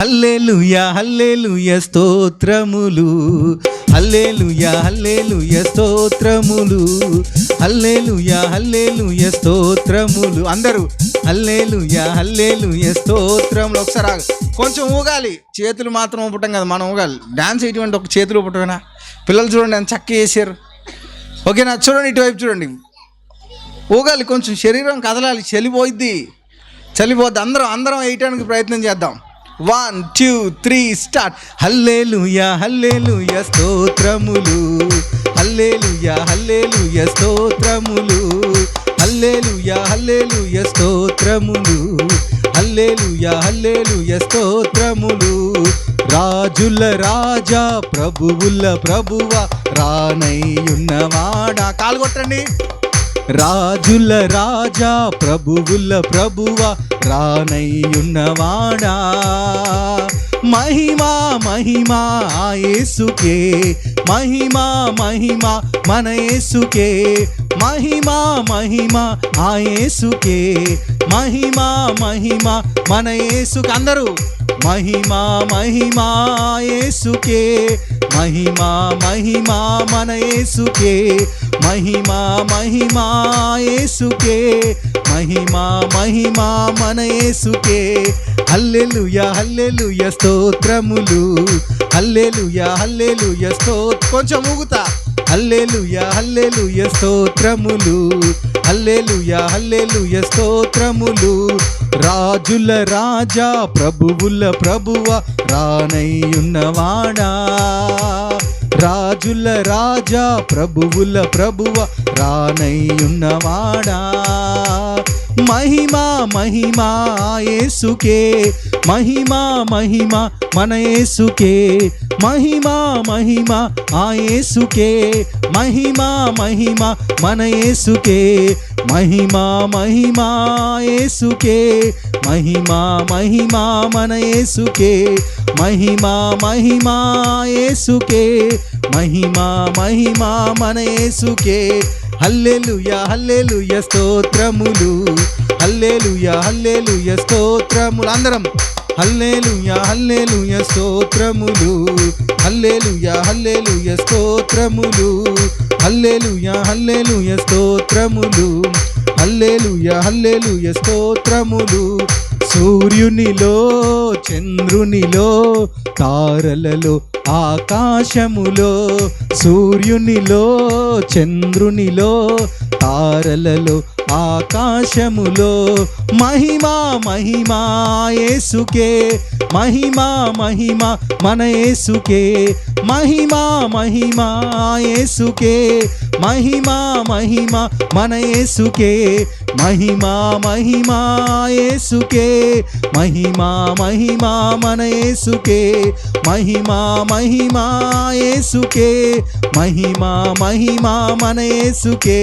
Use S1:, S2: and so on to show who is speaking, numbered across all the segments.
S1: హల్లెలూయా హల్లెలూయా స్తోత్రములు, హల్లెలూయా హల్లెలూయా స్తోత్రములు, హల్లెలూయా హల్లెలూయా స్తోత్రములు. అందరూ హల్లెలూయా హల్లెలూయా స్తోత్రములు. ఒకసారి కొంచెం ఊగాలి, చేతులు మాత్రం ఊపటం కదా, మనం ఊగాలి. డ్యాన్స్ ఎటువంటి ఒక చేతులు ఊపటమేనా? పిల్లలు చూడండి ఎంత చక్కగా చేశారు. ఓకేనా? చూడండి, ఇటువైపు చూడండి. ఊగాలి, కొంచెం శరీరం కదలాలి, చలిపోయిద్ది. అందరం వేయటానికి ప్రయత్నం చేద్దాం. 1 2 3 స్టార్ట్. హల్లెలూయా హల్లెలూయా స్తోత్రములు, హల్లెలూయా హల్లెలూయా స్తోత్రములు, హల్లెలూయా హల్లెలూయా స్తోత్రములు, హల్లెలూయా హల్లెలూయా స్తోత్రములు. రాజుల రాజా ప్రభువుల ప్రభువ రానయ్యున్నవాడా. కాలు కొట్టండి. రాజుల రాజా ప్రభువుల ప్రభువ రానయ్యున్నవాడా. మహిమా మహిమా యేసుకే, మహిమా మహిమా మన యేసుకే, మహిమా మహిమా యేసుకే, మహిమా మహిమా మన యేసుకే. అందరూ మహిమా మహిమా యేసుకే, మహిమా మహిమా మన యేసుకే, మహిమా మహిమా యేసుకే, మహిమా మహిమా మన యేసుకే. హల్లెలూయా హల్లెలూయా స్తోత్రములు, హల్లెలూయా హల్లెలూయా కొంచెం ఊగుతా. హల్లెలూయా హల్లెలూయా స్తోత్రములు, హల్లెలూయా హల్లెలూయా స్తోత్రములు. రాజుల రాజా ప్రభువుల ప్రభువ రానయ్యున్నవాడా. రాజుల రాజా ప్రభువుల ప్రభువ రానయ్యున్నవాడా. మహిమా మహిమా యేసుకే, మహిమా మహిమా మన యేసుకే, మహిమా మహిమా యేసుకే, మహిమా మహిమా మన యేసుకే, మహిమా మహిమా యేసుకే, మహిమా మహిమా మన యేసుకే, మహిమా మహిమా యేసుకే, మహిమా మహిమా మన యేసుకే. హల్లెలూయా హల్లెలూయా స్తోత్రములు, హల్లెలూయా హల్లెలూయా స్తోత్రములు. అందరం హల్లెలూయా హల్లెలూయా స్తోత్రములు, హల్లెలూయా హల్లెలూయా స్తోత్రములు, హల్లెలూయా హల్లెలూయా స్తోత్రములు, హల్లెలూయా హల్లెలూయా స్తోత్రములు. సూర్యునిలో చంద్రునిలో తారలలో ఆకాశములో, సూర్యునిలో చంద్రునిలో తారలలో ఆకాశములో, మహిమా మహిమా యేసుకే, మహిమా మహిమా మన యేసుకే, మహిమా మహిమా యేసుకే, మహిమా మహిమా మన యేసుకే, మహిమా మహిమా యేసుకే, మహిమా మహిమా మన యేసుకే, మహిమా మహిమా యేసుకే, మహిమా మహిమా మన యేసుకే.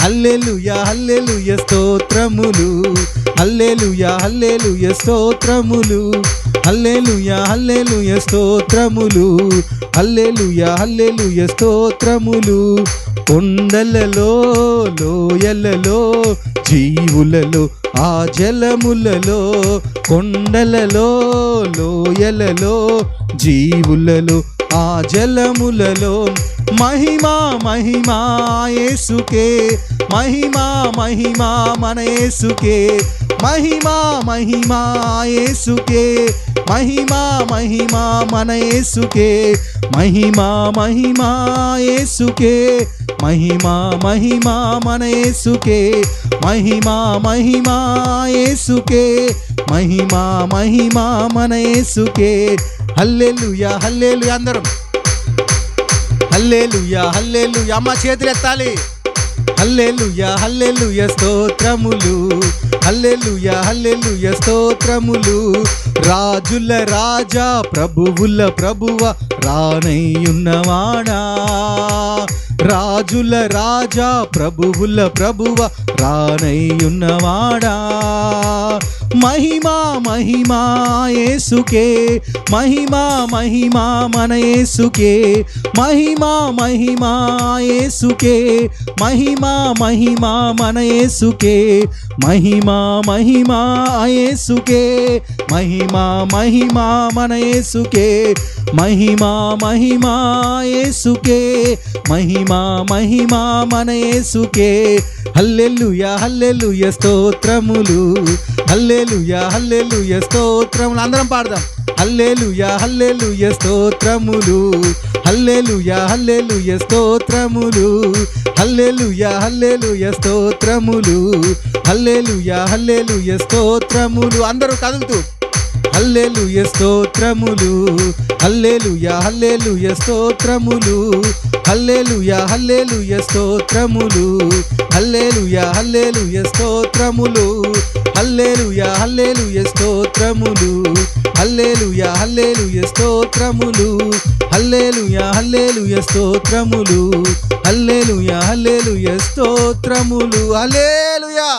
S1: హల్లెలూయా హల్లెలూయా స్తోత్రములు, హల్లెలూయా హల్లెలూయా స్తోత్రములు, హల్లెలూయా హల్లెలూయా స్తోత్రములు, హల్లెలూయా హల్లెలూయా స్తోత్రములు. కొండలలో లోయలలో జీవులలో ఆ జలములలో, కొండలలో లోయలలో జీవులలో ఆ జలములలో, మహిమా మహిమా యేసుకే, మహిమా మహిమా మన యేసుకే, మహిమా మహిమా యేసుకే, మహిమా మహిమా మన యేసుకే, మహిమా మహిమా యేసుకే, మహిమా మహిమా మన యేసుకే, మహిమా మహిమా యేసుకే, మహిమా మహిమా మన యేసుకే. హల్లెలూయా హల్లెలూయా. అందరం హల్లెలూయా హల్లెలూయా. అమ్మ చేతులు ఎత్తాలి. హల్లెలూయా హల్లెలూయా స్తోత్రములు, హల్లెలూయా హల్లెలూయా స్తోత్రములు. రాజుల రాజా ప్రభువుల ప్రభువ రానయ్యున్నవాడా. రాజుల రాజా ప్రభువుల ప్రభువ రానయ్యున్నవాడా. మహిమా మహిమా యేసుకే, మహిమా మహిమా మన యేసుకే, మహిమా మహిమా యేసుకే, మహిమా మహిమా మన యేసుకే, మహిమా మహిమా యేసుకే, మహిమా మహిమా మన యేసుకే, మహిమా మహిమా యేసుకే, మహిమా మహిమా మన యేసుకే. హల్లెలూయా హల్లెలూయా స్తోత్రములు, హల్లెలూయా హల్లెలూయా స్తోత్రములు. అందరం పాడదాం. హల్లెలూయా హల్లెలూయా స్తోత్రములు, హల్లెలూయా హల్లెలూయా స్తోత్రములు, హల్లెలూయా హల్లెలూయా స్తోత్రములు, హల్లెలూయా హల్లెలూయా స్తోత్రములు. అందరూ కదులుతూ హల్లెలూయా స్తోత్రములు, హల్లెలూయా హల్లెలూయా స్తోత్రములు, హల్లెలూయా హల్లెలూయా స్తోత్రములు, హల్లెలూయా హల్లెలూయా స్తోత్రములు, హల్లెలూయా హల్లెలూయా స్తోత్రములు, హల్లెలూయా హల్లెలూయా స్తోత్రములు, హల్లెలూయా హల్లెలూయా స్తోత్రములు, హల్లెలూయా హల్లెలూయా స్తోత్రములు. హల్లెలూయా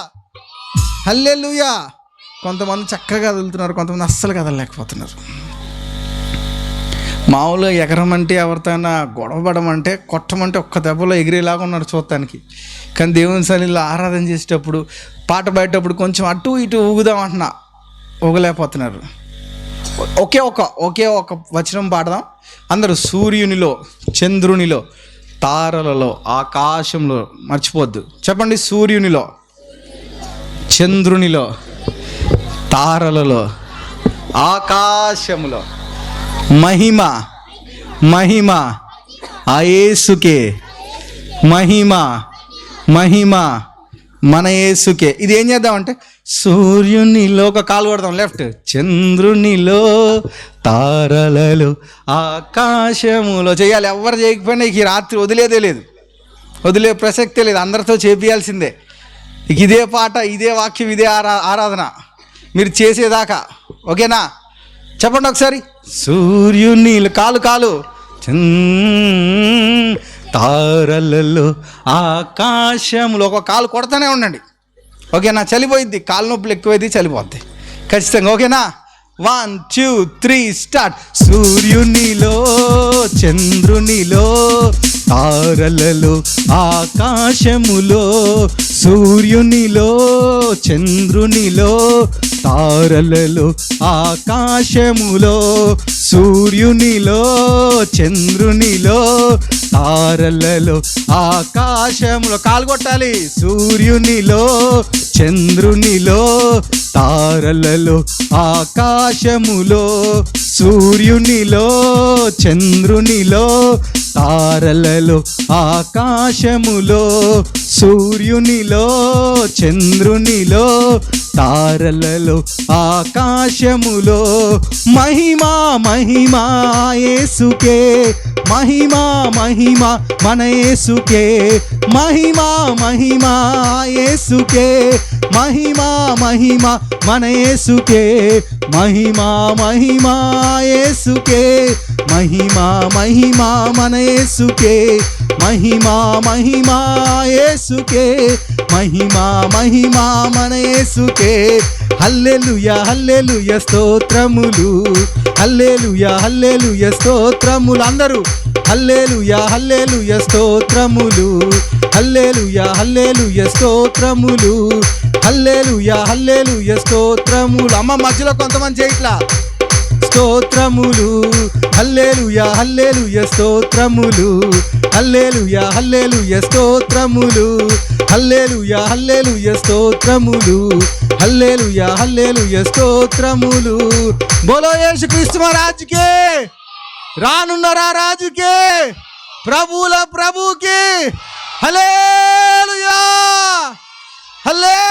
S1: హల్లెలూయా. కొంతమంది చక్కగా కదులుతున్నారు, కొంతమంది అస్సలు కదలలేకపోతున్నారు. మామూలుగా ఎగరమంటే ఎవరితోనా గొడవపడమంటే కొట్టమంటే ఒక్క దెబ్బలో ఎగిరేలాగా ఉన్నాడు చూడటానికి. కానీ దేవుని సన్నిధిలో ఆరాధన చేసేటప్పుడు పాట పాడేటప్పుడు కొంచెం అటు ఇటు ఊగుదామంటున్నా, ఊగలేకపోతున్నారు. ఒకే ఒక వచనం పాడదాం అందరూ. సూర్యునిలో, చంద్రునిలో, తారలలో, ఆకాశంలో. మర్చిపోద్దు, చెప్పండి. సూర్యునిలో, చంద్రునిలో, తారలలో, ఆకాశములో మహిమ మహిమ ఆ యేసుకే, మహిమ మహిమ మన యేసుకే. ఇది ఏం చేద్దామంటే సూర్యునిలో ఒక కాలు కొడదాం లెఫ్ట్, చంద్రునిలో, తారలలో, ఆకాశములో చేయాలి. ఎవరు చేయకపోయినా ఈ రాత్రి వదిలేదే లేదు, వదిలే ప్రసక్తే లేదు. అందరితో చేపియాల్సిందే. ఇదే పాట, ఇదే వాక్యం, ఇదే ఆరాధన మీరు చేసేదాకా. ఓకేనా? చెప్పండి ఒకసారి. సూర్యునిలో, కాలు, తారలలో, ఆకాశంలో. ఒక కాలు కొడతానే ఉండండి. ఓకేనా? చలిపోయిద్ది, కాలు నొప్పులు ఎక్కువైతే చలిపోద్ది ఖచ్చితంగా. ఓకేనా? 1 2 3 స్టార్ట్. సూర్యునిలో, చంద్రునిలో, తారలలో, ఆకాశములో, సూర్యునిలో, చంద్రునిలో, తారలలో, ఆకాశములో, సూర్యునిలో, చంద్రునిలో, తారలలో, ఆకాశములో. కాలు కొట్టాలి. సూర్యునిలో, చంద్రునిలో, తారలలో, ఆకాశములో, సూర్యునిలో, చంద్రునిలో, తారలలో, ఆకాశములో, సూర్యునిలో, చంద్రునిలో, తారలలో, ఆకాశములో. మహిమా మహిమా యేసుకే, మహిమా మహిమా మన యేసుకే, మహిమా మహిమా యేసుకే, మహిమా మహిమా మన యేసుకే, మహిమా మహిమా యేసుకే, మహిమా మహిమా మన యేసుకే, మహిమా మహిమా యేసుకే, మహిమా మహిమా మన యేసుకే. హల్లెలూయా హల్లెలూయా స్తోత్రములు, హల్లెలూయా హల్లెలూయా స్తోత్రములు. అందరూ హల్లెలూయా హల్లెలూయా స్తోత్రములు, హల్లెలూయా హల్లెలూయా స్తోత్రములు, హల్లెలూయా హల్లెలూయా స్తోత్రములు. అమ్మ మధ్యలో కొంతమంది చేయట్లా. స్తోత్రములు, హల్లెలూయా హల్లెలూయా స్తోత్రములు, హల్లెలూయా హల్లెలూయా స్తోత్రములు, హల్లెలూయా హల్లెలూయా స్తోత్రములు, హల్లెలూయా హల్లెలూయా స్తోత్రములు. బోలో యేసుక్రీస్తు మహారాజుకే, రానున్న రాజుకే, ప్రభువుల ప్రభువుకి హల్లెలూయా హల్లెలూయా.